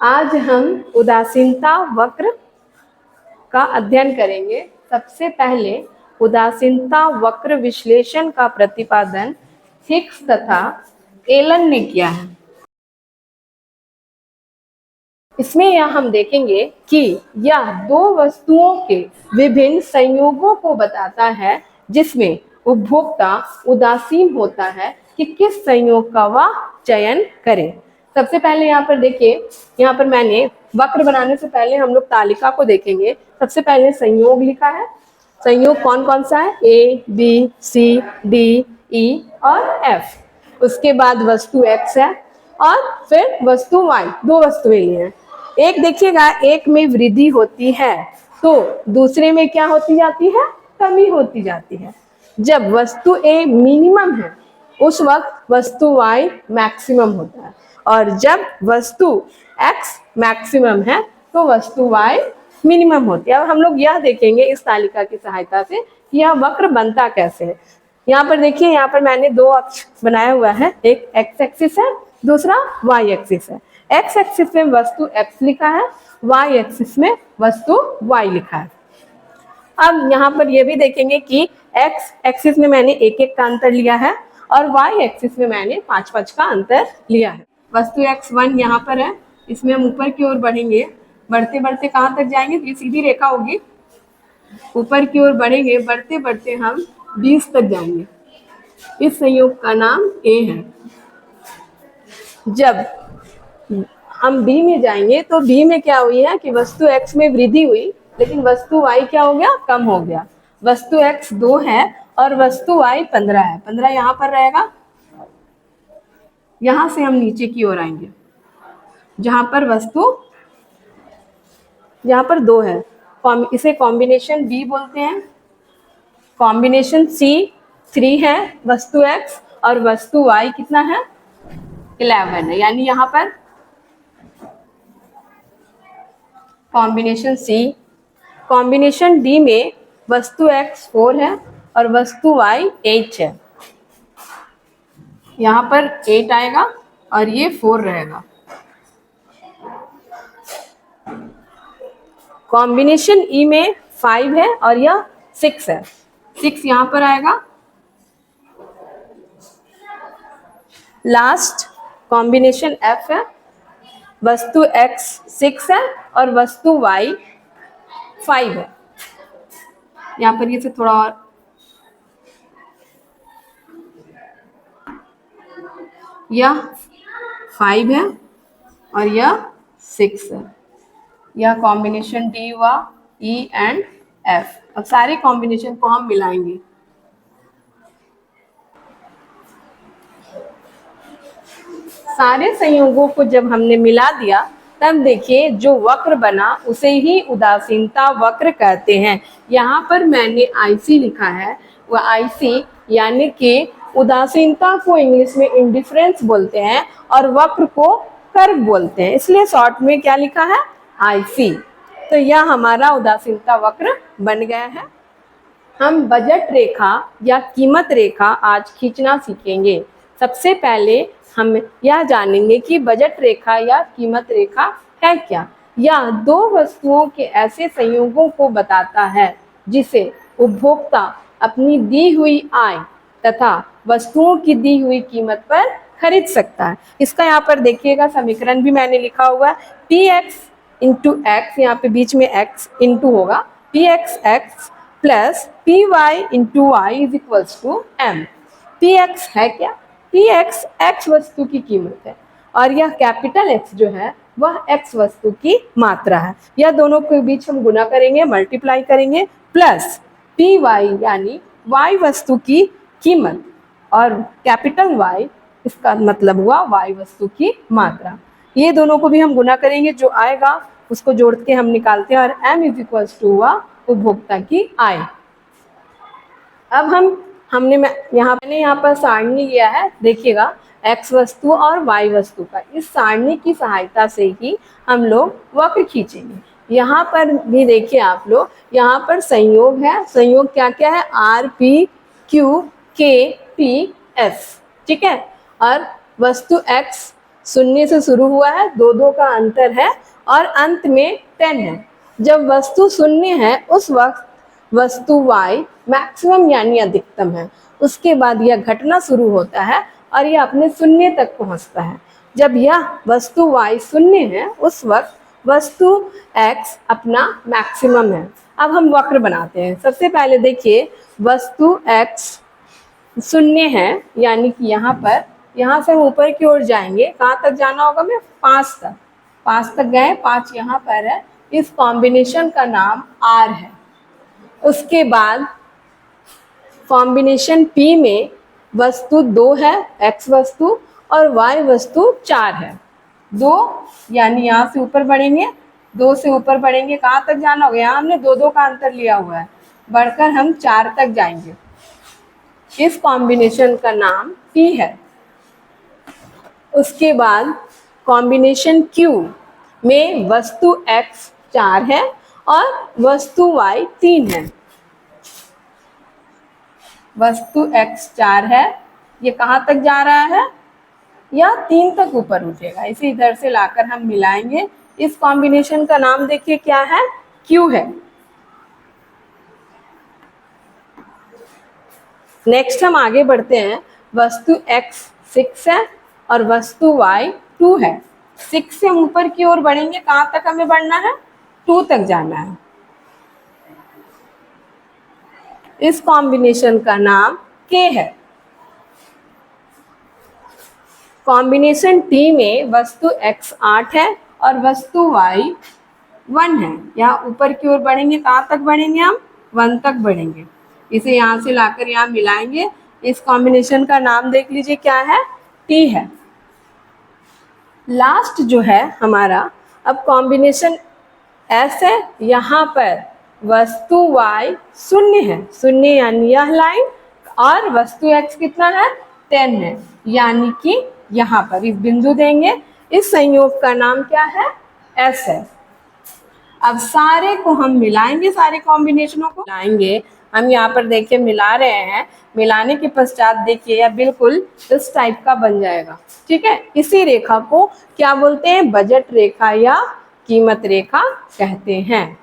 आज हम उदासीनता वक्र का अध्ययन करेंगे। सबसे पहले उदासीनता वक्र विश्लेषण का प्रतिपादन हिक्स तथा एलन ने किया है। इसमें यह हम देखेंगे कि यह दो वस्तुओं के विभिन्न संयोगों को बताता है, जिसमें उपभोक्ता उदासीन होता है कि किस संयोग का वह चयन करे। सबसे पहले यहाँ पर देखिए, यहाँ पर मैंने वक्र बनाने से पहले हम लोग तालिका को देखेंगे। सबसे पहले संयोग लिखा है। संयोग कौन कौन सा है? ए, बी, सी, डी, ई और एफ। उसके बाद वस्तु एक्स है और फिर वस्तु वाई। दो वस्तुएं ली हैं। एक देखिएगा, एक में वृद्धि होती है तो दूसरे में क्या होती जाती है? कमी होती जाती है। जब वस्तु ए मिनिमम है उस वक्त वस्तु y मैक्सिमम होता है, और जब वस्तु x मैक्सिमम है तो वस्तु y मिनिमम होती है। अब हम लोग यह देखेंगे इस तालिका की सहायता से कि यह वक्र बनता कैसे है। यहाँ पर देखिए, यहाँ पर मैंने दो अक्ष बनाया हुआ है। एक x एक्सिस है, दूसरा y एक्सिस है। x एक्सिस में वस्तु x लिखा है, y एक्सिस में वस्तु y लिखा है। अब यहाँ पर ये भी देखेंगे कि x एक्सिस में मैंने एक एक का अंतर लिया है और y एक्सिस में मैंने 5-5 का अंतर लिया है। वस्तु x1 यहाँ पर है, इसमें हम ऊपर की ओर बढ़ेंगे। बढ़ते बढ़ते कहाँ तक जाएंगे? ये सीधी रेखा होगी, ऊपर की ओर बढ़ेंगे। बढ़ते बढ़ते हम 20 तक जाएंगे। इस संयोग का नाम a है। जब हम b में जाएंगे तो b में क्या हुई है कि वस्तु x में वृद्धि हुई, लेकिन वस्तु y क्या हो गया? कम हो गया। वस्तु x 2 है और वस्तु y 15 है। 15 यहाँ पर रहेगा। यहाँ से हम नीचे की ओर आएंगे, जहाँ पर वस्तु यहाँ पर 2 है। इसे कॉम्बिनेशन B बोलते हैं। कॉम्बिनेशन C 3 है वस्तु x, और वस्तु y कितना है? 11 है। यानी यहाँ पर कॉम्बिनेशन C। कॉम्बिनेशन D में वस्तु x 4 है और वस्तु y 8 है। यहाँ पर 8 आएगा और ये 4 रहेगा। कॉम्बिनेशन E में 5 है और यह 6 है। 6 यहाँ पर आएगा। लास्ट कॉम्बिनेशन F है। वस्तु x 6 है और वस्तु y 5 है। यहाँ पर ये से थोड़ा और, यह 5 है और यह 6 है। यह कॉम्बिनेशन D हुआ, E एंड F। अब सारे कॉम्बिनेशन को हम मिलाएंगे। सारे संयोगों को जब हमने मिला दिया तब देखिए जो वक्र बना उसे ही उदासीनता वक्र कहते हैं। यहाँ पर मैंने IC लिखा है। वह IC यानी कि उदासीनता को इंग्लिश में इंडिफरेंस बोलते हैं और वक्र को कर्व बोलते हैं, इसलिए शॉर्ट में क्या लिखा है? IC। तो यह हमारा उदासीनता वक्र बन गया है। हम बजट रेखा या कीमत रेखा आज खींचना सीखेंगे। सबसे पहले हम यह जानेंगे कि बजट रेखा या कीमत रेखा है क्या। यह दो वस्तुओं के ऐसे संयोगों को बताता है जिसे उपभोक्ता अपनी दी हुई आय तथा वस्तुओं की दी हुई कीमत पर खरीद सकता है। इसका यहाँ पर देखिएगा समीकरण भी मैंने लिखा हुआ है। Px इंटू एक्स, यहाँ पे बीच में x इंटू होगा, Px plus Py into y is equals to m। Px है क्या? Px x वस्तु की कीमत है और यह कैपिटल X जो है वह x वस्तु की मात्रा है। यह दोनों के बीच हम गुना करेंगे, मल्टीप्लाई करेंगे, प्लस Py यानी y वस्तु की कीमत और कैपिटल Y, इसका मतलब हुआ y वस्तु की मात्रा। ये दोनों को भी हम गुना करेंगे, जो आएगा उसको जोड़ के हम निकालते हैं और m इज इक्वल्स टू हुआ उपभोक्ता की आय। अब हमने यहाँ पर सारणी लिया है। देखिएगा x वस्तु और y वस्तु का, इस सारणी की सहायता से ही हम लोग वक्र खींचेंगे। यहाँ पर भी देखिए आप लोग, यहाँ पर संयोग है। संयोग क्या क्या है? R P Q K P S, ठीक है। और वस्तु x शून्य से शुरू हुआ है, 2 का अंतर है और अंत में 10 है। जब वस्तु शून्य है उस वक्त वस्तु y मैक्सिमम यानी अधिकतम है। उसके बाद यह घटना शुरू होता है और यह अपने शून्य तक पहुंचता है। जब यह वस्तु y शून्य है उस वक्त वस्तु x अपना मैक्सिमम है। अब हम वक्र बनाते हैं। सबसे पहले देखिए, वस्तु x शून्य है यानी कि यहाँ से हम ऊपर की ओर जाएंगे। कहाँ तक जाना होगा हमें? 5 तक गए, 5 यहाँ पर है। इस कॉम्बिनेशन का नाम R है। उसके बाद कॉम्बिनेशन P में वस्तु 2 है, x वस्तु, और y वस्तु 4 है। 2 यानी यहाँ से ऊपर बढ़ेंगे, 2 से ऊपर बढ़ेंगे, कहाँ तक जाना होगा? यहाँ हमने 2 का अंतर लिया हुआ है, बढ़कर हम 4 तक जाएंगे। इस कॉम्बिनेशन का नाम P है। उसके बाद कॉम्बिनेशन Q में वस्तु x 4 है और वस्तु y 3 है। वस्तु x 4 है, ये कहाँ तक जा रहा है? यह 3 तक ऊपर उठेगा। इसे इधर से लाकर हम मिलाएंगे। इस कॉम्बिनेशन का नाम देखिए क्या है? Q है। नेक्स्ट हम आगे बढ़ते हैं। वस्तु x 6 है और वस्तु y 2 है। 6 से ऊपर की ओर बढ़ेंगे, कहाँ तक हमें बढ़ना है? 2 तक जाना है। इस कॉम्बिनेशन का नाम K है। कॉम्बिनेशन T में वस्तु x 8 है और वस्तु y 1 है। यहाँ ऊपर की ओर बढ़ेंगे, कहाँ तक बढ़ेंगे हम? 1 तक बढ़ेंगे। इसे यहाँ से लाकर यहाँ मिलाएंगे। इस कॉम्बिनेशन का नाम देख लीजिए क्या है? T है। लास्ट जो है हमारा, अब कॉम्बिनेशन S है। यहाँ पर वस्तु y शून्य है, शून्य यानी यह लाइन, और वस्तु x कितना है? 10 है, यानी कि यहाँ पर इस बिंदु देंगे। इस संयोग का नाम क्या है? S है। अब सारे को हम मिलाएंगे, सारे कॉम्बिनेशनों को मिलाएंगे। हम यहाँ पर देखिए मिला रहे हैं। मिलाने के पश्चात देखिए यह बिल्कुल इस टाइप का बन जाएगा। ठीक है, इसी रेखा को क्या बोलते हैं? बजट रेखा या कीमत रेखा कहते हैं।